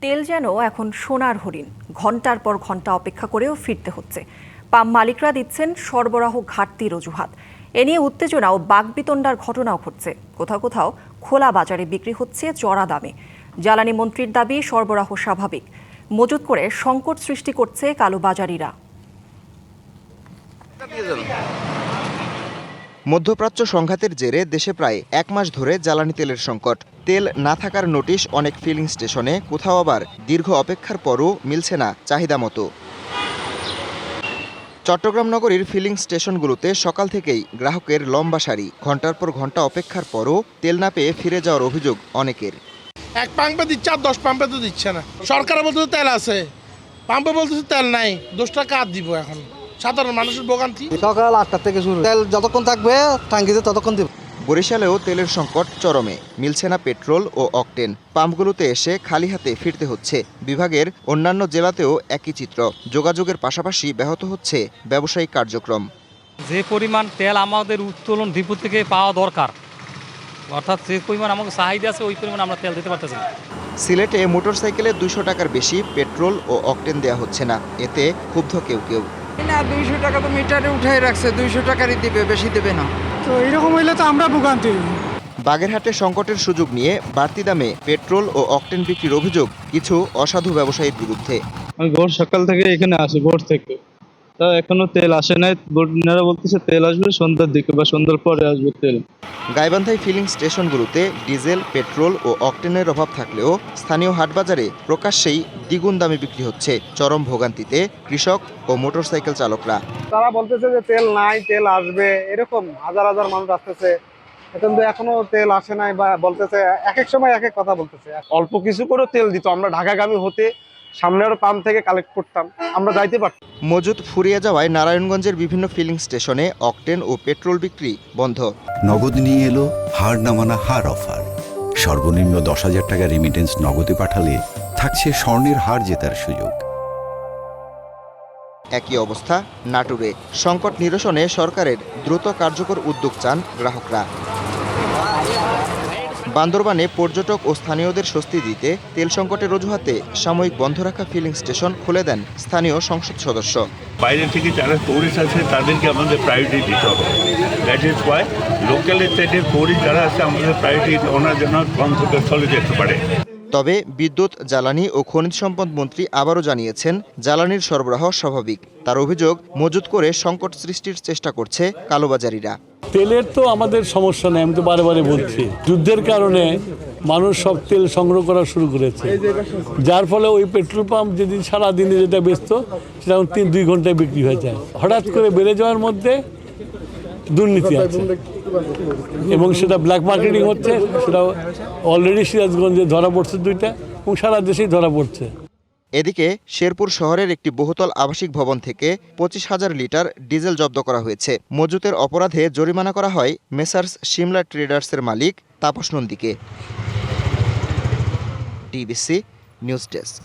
তেল যেন এখন সোনার হরিণ, ঘন্টার পর ঘন্টা অপেক্ষা করেও ফিরতে হচ্ছে। পাম্প মালিকরা দিচ্ছেন সরবরাহ ঘাটতির অজুহাত। এ নিয়ে উত্তেজনা ও বাকবিতণ্ডার ঘটনাও ঘটছে। কোথাও কোথাও খোলা বাজারে বিক্রি হচ্ছে চড়া দামে। জ্বালানি মন্ত্রীর দাবি, সরবরাহ স্বাভাবিক, মজুত করে সংকট সৃষ্টি করছে কালোবাজারিরা। মধ্যপ্রাচ্য সংঘাতের জেরে দেশে প্রায় এক মাস ধরে জ্বালানি তেলের সংকট। তেল না থাকার নোটিশ অনেক ফিলিং স্টেশনে, কোথাও আবার দীর্ঘ অপেক্ষার পরও মিলছে না চাহিদা মতো। চট্টগ্রাম নগরীর ফিলিং স্টেশনগুলোতে সকাল থেকেই গ্রাহকের লম্বা সারি, ঘন্টার পর ঘন্টা অপেক্ষার পরও তেল না পেয়ে ফিরে যাওয়ার অভিযোগ অনেকের। এক পাম্পে দিচ্ছে আর 10 পাম্পে তো দিচ্ছে না। সরকার বলতেছে তেল আছে, পাম্পে বলতেছে তেল নাই। 10 টাকা আর দিব এখন? সাধারণ মানুষের ভোগান্তি। সকাল 8টা থেকে শুরু, তেল যতক্ষণ থাকবে টাঙ্কিতে ততক্ষণ দিব। বরিশালেও তেলের সংকট চরমে, মিলছে না পেট্রোল ও অকটেন। পাম্পগুলোতে এসে খালি হাতে ফিরতে হচ্ছে। বিভাগের অন্যান্য জেলাতেও একই চিত্র। যোগাযোগের পাশাপাশি ব্যাহত হচ্ছে ব্যবসায়িক কার্যক্রম। যে পরিমাণ তেল আমাদের উত্তোলন ডিপো থেকে পাওয়া দরকার, অর্থাৎ যে পরিমাণ আমাদের চাহিদা আছে ওই পরিমাণ আমরা তেল দিতে পারতেছি না। সিলেটে মোটরসাইকেলে 200 টাকার বেশি পেট্রোল ও অকটেন দেওয়া হচ্ছে না, এতে ক্ষুব্ধ কেউ কেউ। না, 200 টাকা তো মিটারে উঠাই রাখছে, 200 টাকারই দিবে, বেশি দেবে না। তো এরকম হইলে তো আমরা ভোগান্তি। বাগেরহাটে সংকটের সুযোগ নিয়ে বাড়তি দামে পেট্রোল ও অকটেন বিক্রির অভিযোগ কিছু অসাধু ব্যবসায়ীর বিরুদ্ধে। আমি ভোর সকাল থেকে এখানে আসি, ভোর থেকে, তা এখনো তেল আসে নাই। বোর্ডনারা বলতেছে তেল আসবে সন্ধ্যার দিকে বা সন্ধ্যার পরে আসবে তেল। গাইবান্ধায় ফিলিং স্টেশনগুলোতে ডিজেল, পেট্রোল ও অকটেনের অভাব থাকলেও স্থানীয় হাটবাজারে প্রকাশ্যেই দ্বিগুণ দামে বিক্রি হচ্ছে। চরম ভোগান্তিতে কৃষক ও মোটরসাইকেল চালকরা। তারা বলতেছে যে তেল নাই, তেল আসবে, এরকম হাজার হাজার মানুষ আসতেছে, কিন্তু এখনো তেল আসে নাই, বা বলতেছে এক এক সময় এক এক কথা বলতেছে। অল্প কিছু করে তেল দিত, আমরা ঢাকাগামী হতে সামনের পাম্প থেকে কালেক্ট করতাম, আমরা যাইতে পারতাম। মজুত ফুরিয়ে যাওয়ায় নারায়ণগঞ্জের বিভিন্ন ফিলিং স্টেশনে অকটেন ও পেট্রোল বিক্রি বন্ধ। নগদ নিয়ে এলো হার না মানা হার অফার। সর্বনিম্ন 10,000 টাকা রেমিটেন্স নগদে পাঠালে থাকছে স্বর্ণের হার জেতার সুযোগ। একই অবস্থা নাটোরে। সংকট নিরসনে সরকারের দ্রুত কার্যকর উদ্যোগ চান গ্রাহকরা। বান্দরবানে পর্যটক ও স্থানীয়দের স্বস্তি দিতে তেল সংকটের অজুহাতে সাময়িক বন্ধ রাখা ফিলিং স্টেশন খুলে দেন স্থানীয় সংসদ সদস্য। বাইরে থেকে যারা টুরিস্ট আছে তাদেরকে আমাদের প্রায়োরিটি দিতে হবে। দ্যাট ইজ ওয়াই লোকাল স্টেটের টুরিস্ট যারা আছে আমাদের প্রায়োরিটি ওনার জন্য বন্ধ করে চলে যেতে পারে। তবে বিদ্যুৎ, জ্বালানি ও খনিজ সম্পদ মন্ত্রী আবারও জানিয়েছেন জ্বালানির সরবরাহ স্বাভাবিক। তার অভিযোগ, মজুত করে সংকট সৃষ্টির চেষ্টা করছে কালোবাজারিরা। তেলের তো আমাদের সমস্যা নেই, আমি তো বারে বারে বলছি। যুদ্ধের কারণে মানুষ সব তেল সংগ্রহ করা শুরু করেছে, যার ফলে ওই পেট্রোল পাম্প যেদিন সারাদিনে যেটা বেচত সেটা 3-2 ঘন্টায় বিক্রি হয়ে যায়। হঠাৎ করে বেড়ে যাওয়ার মধ্যে দুর্নীতি আছে এবং সেটা ব্ল্যাক মার্কেটিং হচ্ছে। সেটা অলরেডি সিরাজগঞ্জে ধরা পড়ছে 2টা এবং সারা দেশেই ধরা পড়ছে। এদিকে শেরপুর শহরের একটি বহুতল আবাসিক ভবন থেকে 25,000 লিটার ডিজেল জব্দ করা হয়েছে। মজুতের অপরাধে জরিমানা করা হয় মেসার্স শিমলা ট্রেডার্সের মালিক তাপস নন্দীকে। DBC news desk.